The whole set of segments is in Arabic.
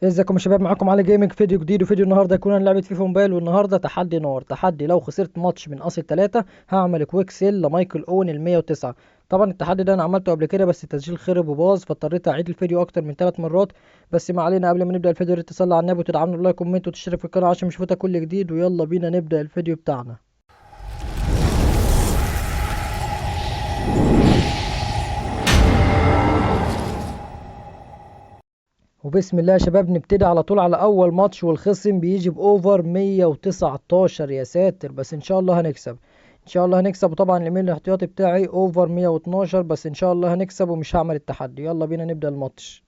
ازيكم يا شباب، معاكم علي جيمنج. فيديو جديد، وفيديو النهارده هيكون عن لعبه فيفا موبايل. والنهارده تحدي نار، تحدي لو خسرت ماتش من اصل 3 هعمل كويك سيل لمايكل اون ال 109. طبعا التحدي ده انا عملته قبل كده بس التسجيل خرب وباظ، فاضطريت اعيد الفيديو اكتر من 3 مرات. بس ما علينا، قبل ما نبدا الفيديو يا ريت تصلي على النبي وتدعمنا بلايك كومنت وتشترك في القناه عشان مش فوتك كل جديد. ويلا بينا نبدا الفيديو بتاعنا. وبسم الله يا شباب نبتدي على طول على اول ماتش، والخصم بيجي باوفر 119. يا ساتر، بس ان شاء الله هنكسب. ان شاء الله هنكسب. وطبعا الايميل الاحتياطي بتاعي اوفر 112، بس ان شاء الله هنكسب ومش هعمل التحدي. يلا بينا نبدأ الماتش.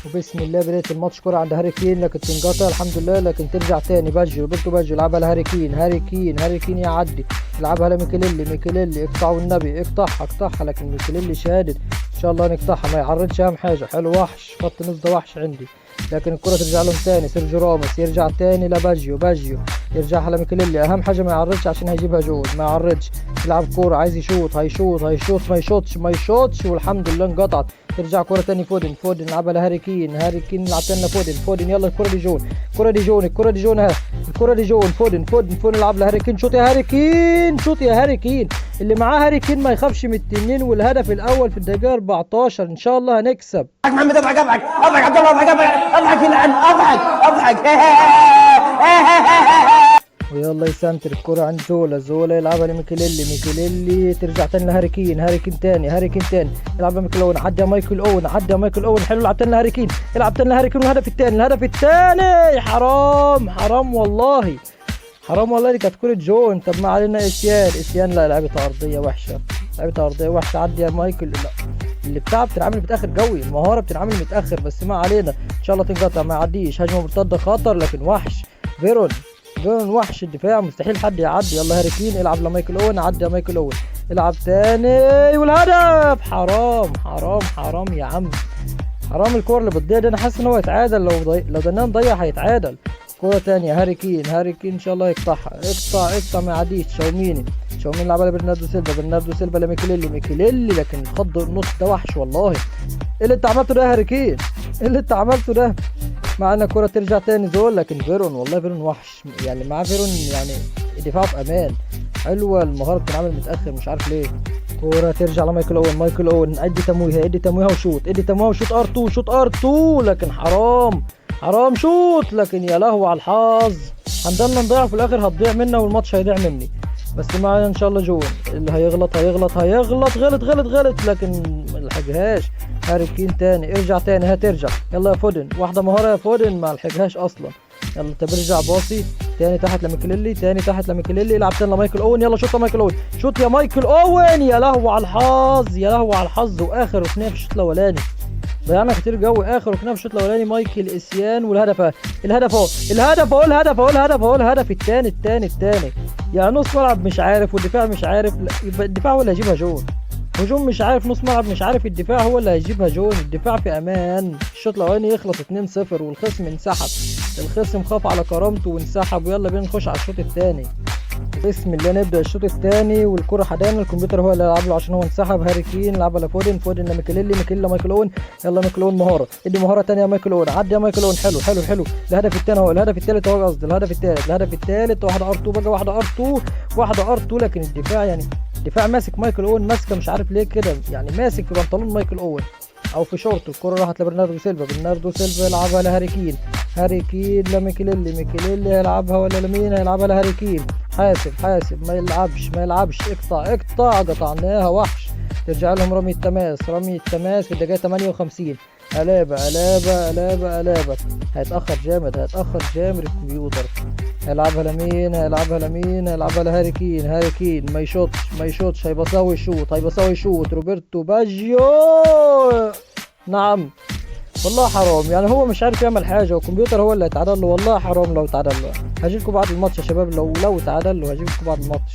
وبسم الله بداية الماتش. كرة عند هاري كين لكن تنقطع الحمد لله، لكن ترجع تاني. باجيو روبرتو باجيو يلعبها لهاري كين. هاري كين هاري كين يعدي، يلعبها لميكيليلي. ميكيليلي اقطع والنبي، اقطعها اقطعها، لكن ميكيليلي شادد. ان شاء الله نقطعها، ما يعرضش اهم حاجة. حلو، وحش خط نص ده، وحش عندي. لكن الكرة ترجع لهم تاني. سيرجيو راموس يرجع تاني لباجيو. باجيو يرجعها لميكيليلي. اهم حاجة ما يعرضش عشان هيجيبها جول. ما يعرضش، يلعب كورة، عايز يشوط، هيشوط هيشوط، ما يشوطش ما يشوطش، والحمد لله انقطعت. ترجع كرة تاني. فودن فودن يلعبها لهاري كين. هاري كين يلعب تاني لفودن. فودن يلا الكرة دي جون، الكرة دي جون، الكرة دي جون اهي، الكرة دي جون. فودن فودن فودن يلعب لهاري كين. شوط يا هاري كين، شوط يا هاري كين. اللي معاه هاري كين ما يخافش من التنين. والهدف الأول في الدقيقة 14. إن شاء الله هنكسب. اضحك محمد، اضحك اضحك اضحك عبد الله، اضحك اضحك اضحك يلعن، اضحك اضحك. ويلا يسنتر الكرة عند زولا. زولا يلعبها لميكيليلي. ميكيليلي ترجع تاني لهاري كين. هاري كين تاني، هاري كين تاني يلعبها ميكل اون. عدى مايكل اون، عدى مايكل اون. حلو، يلعب تاني لهاري كين، يلعب تاني لهاري كين. والهدف التاني، الهدف التاني. حرام حرام والله، حرام والله. دي كانت كرة جون. طب ما علينا. اسيان اسيان لا، لعبتها ارضية وحشة، لعبتها ارضية وحشة. عدي يا مايكل. لا، اللي بتاع بتنعمل متاخر قوي، المهارة بتنعمل متاخر، بس ما علينا. ان شاء الله تنقطع، ما يعديش. هجمة مرتدة خطر لكن وحش. فيرون فيرون وحش الدفاع، مستحيل حد يعدي. يلا هاري كين يلعب لمايكل اون. عدى يا مايكل اون، يلعب تاني والهدف. حرام حرام حرام يا عم، حرام. الكورة اللي بتضيع دي انا حاسس ان هو يتعادل. لو دنا نضيع هيتعادل. كورة تانية. هاري كين هاري كين ان شاء الله يقطعها. اقطع اقطع، ما يعديش. شاوميني شاوميني لعبها لبرناردو سيلفا. برناردو سيلفا لميكيليلي. ميكيليلي لكن خط النص ده وحش والله. ايه اللي انت عملته ده يا هاري كين؟ ايه اللي انت عملته ده؟ مع ان الكرة ترجع تاني زول، لكن فيرون والله فيرون وحش. يعني مع فيرون يعني دفاعه في امان. حلوة المهارة بتنعمل متأخر، مش عارف ليه. كورة ترجع لمايكل اون. مايكل اون ادي تمويهة، ادي تمويهة وشوط، ادي تمويهة وشوط ار 2، شوط ار 2، لكن حرام حرام. شوط لكن يا لهو على الحظ. هنضلنا نضيع في الاخر، هتضيع منا والماتش هيضيع مني. بس معانا ان شاء الله جون. اللي هيغلط هيغلط هيغلط. غلط غلط غلط لكن ملحقهاش. هاري كين تاني، ارجع تاني، هترجع. يلا يا فودن، واحدة مهارة يا فودن، ما لحقهاش اصلا. يلا طب ارجع باصي تاني تحت لميكيليلي، تاني تحت لميكيليلي. يلعب تاني لمايكل اوين. يلا شوط يا مايكل اوين، شوط يا مايكل اوين. يا لهو على الحظ، يا لهو على الحظ. واخر ركنيه في الشوط الاولاني، ضيعنا كتير قوي. اخر ركنيه في الشوط الاولاني مايكل اسيان. والهدف اهو، الهدف اهو، الهدف اهو، الهدف اهو، الهدف اهو، الهدف التاني التاني التاني. يعني نص ملعب مش عارف والدفاع مش عارف. يبقى الدفاع هو اللي هيجيبها جون. هجوم مش عارف، نص ملعب مش عارف، الدفاع هو اللي هيجيبها جون. الدفاع في امان. الشوط الاولاني يخلص 2-0 والخصم انسحب. الخصم خاف على كرامته وانسحب. ويلا بينا نخش على الشوط الثاني. بسم الله نبدا الشوط الثاني. والكره حدانا، الكمبيوتر هو اللي هيلعب له عشان هو انسحب. هاري كين لعبها لفودن. فودن لميكيليلي. ميكيليلي لمايكل اون. يلا مايكل اون مهاره، ادي مهاره ثانيه يا مايكل اون. عدي يا مايكل اون. حلو حلو حلو. الهدف الثاني اهو، الهدف الثالث اهو، قصدي الهدف الثالث، الهدف الثالث. واحده ار 2 بقى، واحده ار 2، واحده ار 2. لكن الدفاع يعني الدفاع ماسك مايكل اون ماسكه، مش عارف ليه كده، يعني ماسك في بنطلون مايكل اون او في شورته. الكره راحت لبرناردو سيلفا. برناردو سيلفا يلعبها لهاري كين. هاري كين لميكيليلي. ميكيليلي يلعبها ولا لمين؟ هيلعبها لهاري كين. حاسب حاسب، ما يلعبش ما يلعبش. اقطع اقطع، قطعناها. وحش. ترجع لهم رمي التماس، رمي التماس في الدقيقة 58. ألابا ألابا ألابا ألابا. هيتأخر جامد، هيتأخر جامد الكمبيوتر. هيلعبها لمين؟ هيلعبها لمين؟ هيلعبها لهاري كين. هاري كين ما يشوطش ما يشوطش. هيبصاوي شوط، هيبصاوي شوط. روبرتو باجيو. نعم والله حرام. يعني هو مش عارف يعمل حاجه، والكمبيوتر هو اللي هيتعادل له. والله حرام لو تعادل له. هجيلكوا بعد الماتش يا شباب. لو تعادل له هجيلكوا بعد الماتش.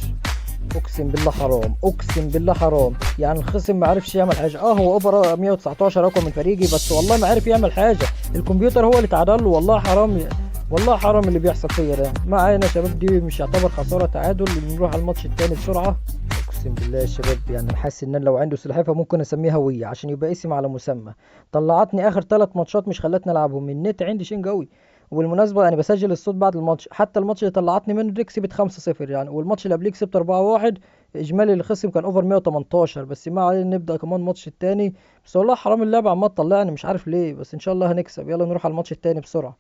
اقسم بالله حرام، اقسم بالله حرام. يعني الخصم ما عرفش يعمل حاجه. هو اوفر 119 اقوى من فريقي، بس والله ما عرف يعمل حاجه. الكمبيوتر هو اللي تعادل له. والله حرام، والله حرام اللي بيحصل فيا ده. معانا يا شباب، دي مش يعتبر خساره، تعادل. نروح على الماتش التاني بسرعه. اقسم بالله يا شباب، يعني حاسس ان انا لو عنده سلحفاه ممكن اسميها هويه عشان يبقى اسم على مسمى. طلعتني اخر 3 ماتشات مش خلتني العبهم، النت عندي شين قوي. وبالمناسبه انا بسجل الصوت بعد الماتش، حتى الماتش اللي طلعتني منه دي كسبت 5-0 يعني، والماتش اللي قبليه كسبت 4-1. اجمالي الخصم كان اوفر 118، بس ما علينا نبدا كمان الماتش التاني. بس والله حرام اللعبه عمال تطلعني مش عارف ليه، بس ان شاء الله هنكسب. يلا نروح على الماتش التاني بسرعه.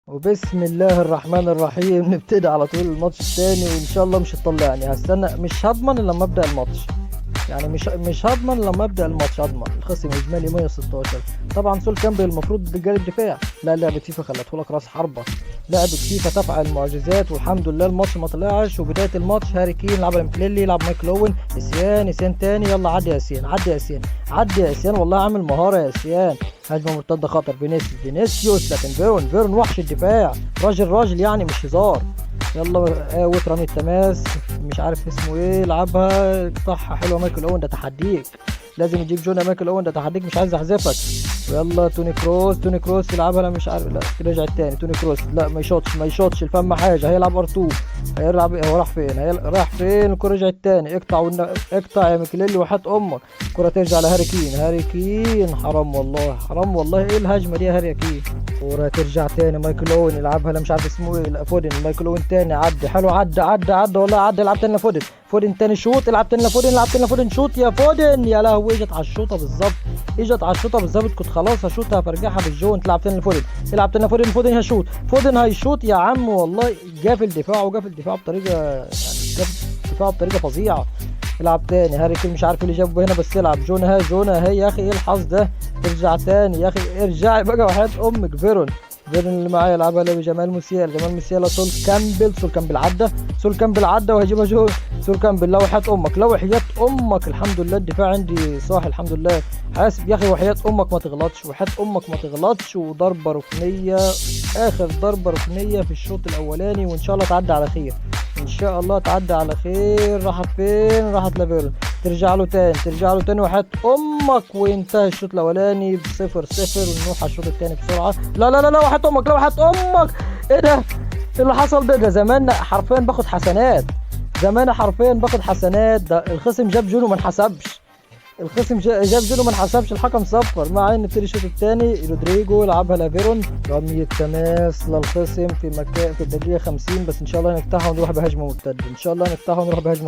وبسم الله الرحمن الرحيم نبتدي على طول الماتش التاني، وان شاء الله مش هتطلعني. هستنى، مش هضمن الا لما ابدا الماتش، يعني مش هضمن لما ابدا الماتش. هضمن الخصم اجمالي 116. طبعا سول كامبل المفروض جانب دفاع، لا لعبه فيفا خلته لك راس حربه. لعبه فيفا تفعل المعجزات، والحمد لله الماتش ما طلعش. وبدايه الماتش هاري كين يلعب على مكليلي، يلعب مايكل اوين، اسيان تاني. يلا عدي يا اسيان، عدي يا اسيان، عدي يا اسيان، والله عامل مهاره يا اسيان. هجمه مرتده خطر، فينيسيوس، لكن فيرون وحش الدفاع، راجل يعني مش هزار. يلا وترمي التماس، مش عارف اسمه ايه، لعبها اقطعها حلوه مايكل اوين، ده تحديك، لازم يجيب جون مايكل اوين، ده تحديك مش عايز احذفك. ويلا توني كروس يلعبها، لا مش عارف، لا رجع التاني توني كروس، لا ما يشوطش الفم حاجه، هيلعب ار2، هيلعب هو راح فين، راح فين، الكره رجع التاني، اقطع يا ميكليلي وحات امك. الكره ترجع لهاري كين، حرام والله ايه الهجمه دي يا هاري كين. الكره ترجع تاني مايكل اوين يلعبها، لا مش عارف اسمه ايه، لا فودن، مايكل اوين تاني، عدي حلو، عدى والله عدى، يلعب تاني فودن تاني شوط، يلعب تاني لفودن شوط يا فودن، يا لهوي اجت على الشوطه بالظبط، كنت خلاص هشوطها فرجعها بالجون. تلعب تاني لفودن، فودن هيشوط يا عم، والله قافل دفاعه بطريقه، يعني قافل دفاعه بطريقه فظيعه. يلعب تاني هاري كين، مش عارف اللي جابه هنا، بس يلعب جون هي يا اخي، ايه الحظ ده. ترجع تاني يا اخي، ارجعي بقى وحياة امك. فيرون اللي معايا يلعبها لجمال موسيالا، سول كامبل عدى وهيجيبها جول. سول كامبل، لا وحياة امك، الحمد لله الدفاع عندي صاحي الحمد لله. حاسب يا اخي، وحياة امك ما تغلطش، وضربه ركنيه، اخر ضربه ركنيه في الشوط الاولاني، وان شاء الله تعدي على خير، راحت فين، راحت لفيرون، ترجع له تاني وحياة امك، وينتهي الشوط الاولاني ب0-0. ونروح على الشوط الثاني بسرعه. لا وحياة امك، ايه ده اللي حصل ده زمان حرفيا باخد حسنات، ده الخصم جاب جون وما انحسبش، الحكم صفر. مع ان نبتدي الشوط الثاني، رودريجو يلعبها لفيرون، رمية تماس للخصم في الدقيقة 50، بس ان شاء الله نفتحها ونروح بهجمة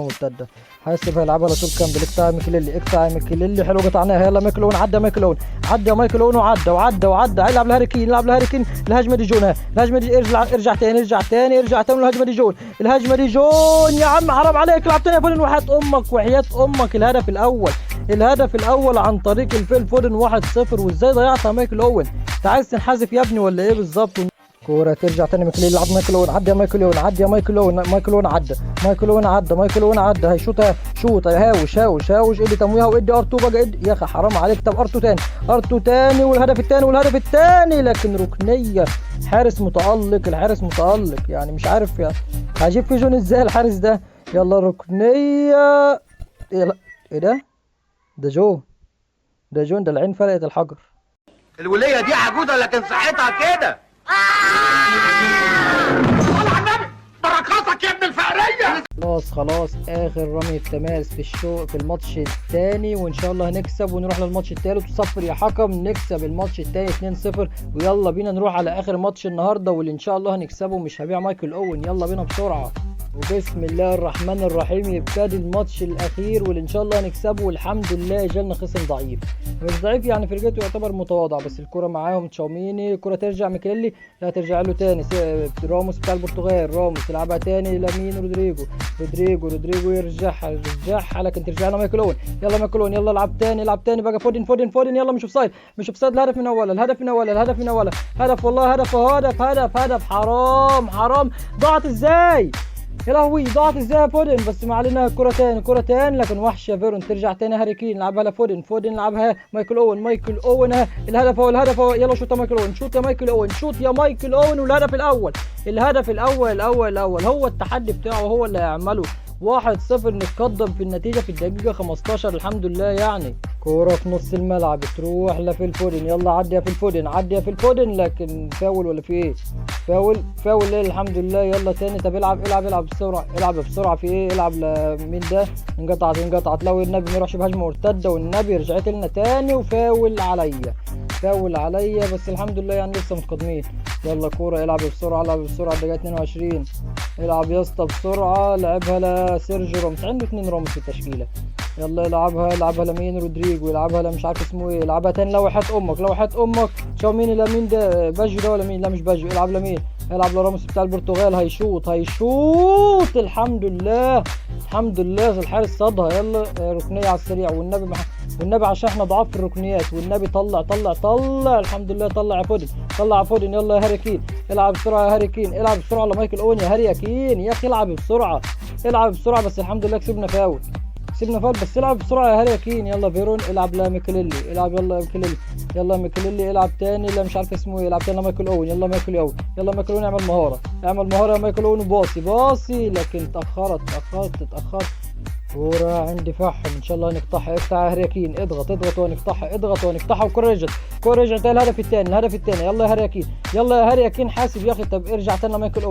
مرتدة. حاسب هيلعبها لطول كامبل، اقطع يا ميكيليلي، حلو قطعناها. يلا مايكل اوين، عدى مايكل اوين وعدى، هيلعب لهاري كين، الهجمة دي جون، ارجع تاني الهجمة دي جون يا عم، حرام عليك، العب تاني يا فودن، وحياة امك الهدف الاول عن طريق الفيل فودن 1-0. وازاي ضيعتها مايكل اوين، انت عايز تنحذف يا ابني ولا ايه بالظبط. كورة ترجع تاني ميكليلي، يلعب مايكل اوين، عدى يا مايكل اوين، عدى هيشوطها، هاوش ادي تمويها، وادي ار2 بقى، ادي يا اخي حرام عليك. طب ار2 تاني، والهدف الثاني لكن ركنية، الحارس متألق يعني، مش عارف يعني هجيب في جون ازاي الحارس ده. يلا ركنية، ايه ده جون، ده العين فرقت الحجر. الولية دي عجوزة لكن صحتها كده. صل على النبي، بركاتك يا ابن الفقرية. خلاص اخر رمي التماس في الماتش الثاني، وان شاء الله هنكسب ونروح للماتش الثالث. وصفر يا حكم، نكسب الماتش الثاني 2-0. ويلا بينا نروح على اخر ماتش النهارده، واللي ان شاء الله هنكسبه، مش هبيع مايكل اوين. يلا بينا بسرعه. وبسم الله الرحمن الرحيم يبتدي الماتش الاخير، واللي ان شاء الله هنكسبه، والحمد لله جالنا خصم ضعيف، مش ضعيف يعني، فرقته يعتبر متواضع، بس الكره معاهم تشاوميني. الكره ترجع ميكيلي، لا ترجع له تاني راموس بتاع البرتغال، راموس يلعبها تاني لمين، رودريجو يرجعها، لكن ترجع لنا مايكل اوين. يلا مايكل اوين، يلا العب تاني بقى، فودن، يلا مش اوفسايد، الهدف من اولها، هدف والله، هدف، حرام، ضاعت ازاي يا لهوي، يا فودن، بس ما علينا. كرة تاني لكن وحش يا فيرون، ترجع تاني هاري كين، يلعبها لفودن، يلعبها مايكل اوين، الهدف هو، يلا شوط يا مايكل اوين، والهدف الاول، هو التحدي بتاعه، هو اللي هيعمله. 1-0 نتقدم في النتيجة في الدقيقة 15 الحمد لله يعني. كورة في نص الملعب تروح لفيل فودن، يلا عدي يا فيل فودن، لكن فاول ولا في ايه؟ فاول فاول ليه الحمد لله. يلا تاني. طب العب بسرعه، العب بسرعه. في ايه؟ العب لمين ده؟ انقطعت لو النبي ما يروحش بهجمه مرتده، والنبي رجعت لنا تاني وفاول عليا بس الحمد لله يعني لسه متقدمين. يلا كوره، العب بسرعه الدقيقه 22. العب يا اسطى بسرعه. لعبها لسيرجيو راموس، عنده 2 راموس في التشكيله. يلا العبها لمين؟ رودريجو. يلعبها مش عارف اسمه ايه. العبها تاني لوحة امك تشاوميني. لمين ده؟ باجيو ده ولا مين؟ لا مش باجيو. العب لمين؟ العب لراموس بتاع البرتغال. هيشوط الحمد لله الحارس صدها. يلا ركنيه على السريع والنبي عشان احنا ضعاف في الركنيات. والنبي طلع الحمد لله. طلع يا فودن. يلا يا هاري كين، العب بسرعه يا هاري كين. العب بسرعه لمايكل اوين يا هاري كين. يا اخي العب بسرعه بس الحمد لله كسبنا فاول بس. العب بسرعه يا هاري كين. يلا فيرون. العب لميكيليلي. يلا ميكيليلي. العب تاني. لا مش عارف اسمه ايه. العب تاني لمايكل اوين. يلا مايكل اوين. اعمل مهاره يا مايكل اوين. باصي لكن اتاخرت. كورة عندي فحم ان شاء الله نقطعها. افتح يا هاري كين. اضغط ونقطعها. وكورة رجعت. الهدف الثاني. يلا يا هاري كين. حاسب يا اخي. طب ارجع تاني لمايكل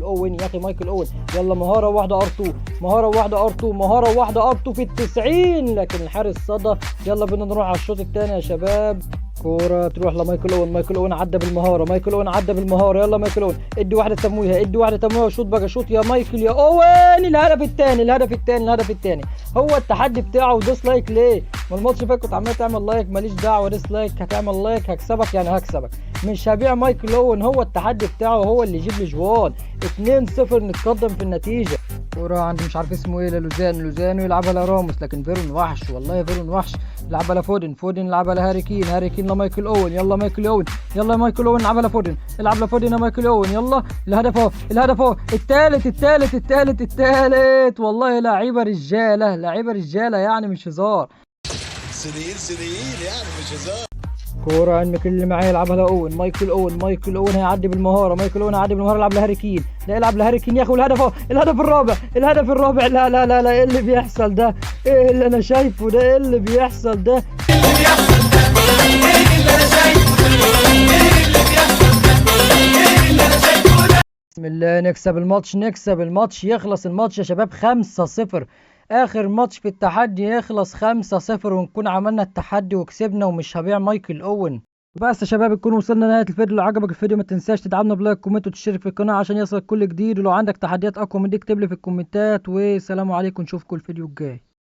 اوين. يا اخي مايكل اوين. يلا مهارة واحدة ار2 في ال90 لكن الحارس صدى. يلا بدنا نروح على الشوط الثاني يا شباب. كورة تروح لمايكل اوين. عدى بالمهارة. يلا مايكل اوين. ادي واحدة تمويها وشوط بقى. شوط يا مايكل يا اوين. الهدف الثاني. هو التحدي بتاعه. ودوس لايك ليه؟ ما الماتش فات كنت عمال تعمل لايك. ماليش دعوة. دوس لايك. هتعمل لايك هكسبك يعني هكسبك. مش هبيع مايكل اوين. هو التحدي بتاعه هو اللي يجيب لي جوان. 2-0 نتقدم في النتيجة. كورة عند مش عارف اسمه ايه لوزانو. يلعبها لراموس لكن فيرون وحش. والله فيرون وحش. يلعبها لفودن. يلعبها لهاري كين لمايكل اوين. يلا مايكل اوين. يلعبها لفودن. العب لفودن يا مايكل اوين. يلا الهدف اهو. التالت. والله لعيبة رجالة يعني مش هزار. سنين يعني مش هزار. كورة عند ميكيليلي اللي معاه. يلعبها لأوين. مايكل اوين هيعدي بالمهارة. يلعب لهاري كين. لا العب لهاري كين يا اخي. والهدف اهو. الهدف الرابع. لا ايه اللي بيحصل ده؟ ايه اللي انا شايفه ده؟ ايه اللي بيحصل ده؟ بسم الله. نكسب الماتش. يخلص الماتش يا شباب 5-0. اخر ماتش في التحدي يخلص 5-0 ونكون عملنا التحدي وكسبنا ومش هبيع مايكل اوين. بس يا شباب نكون وصلنا لنهاية الفيديو. لو عجبك الفيديو ما تنساش تدعمنا بلايك كومنت وتشترك في القناة عشان يصلك كل جديد. ولو عندك تحديات اقوى من دي اكتب لي في الكومنتات. والسلام عليكم. نشوفكم الفيديو الجاي.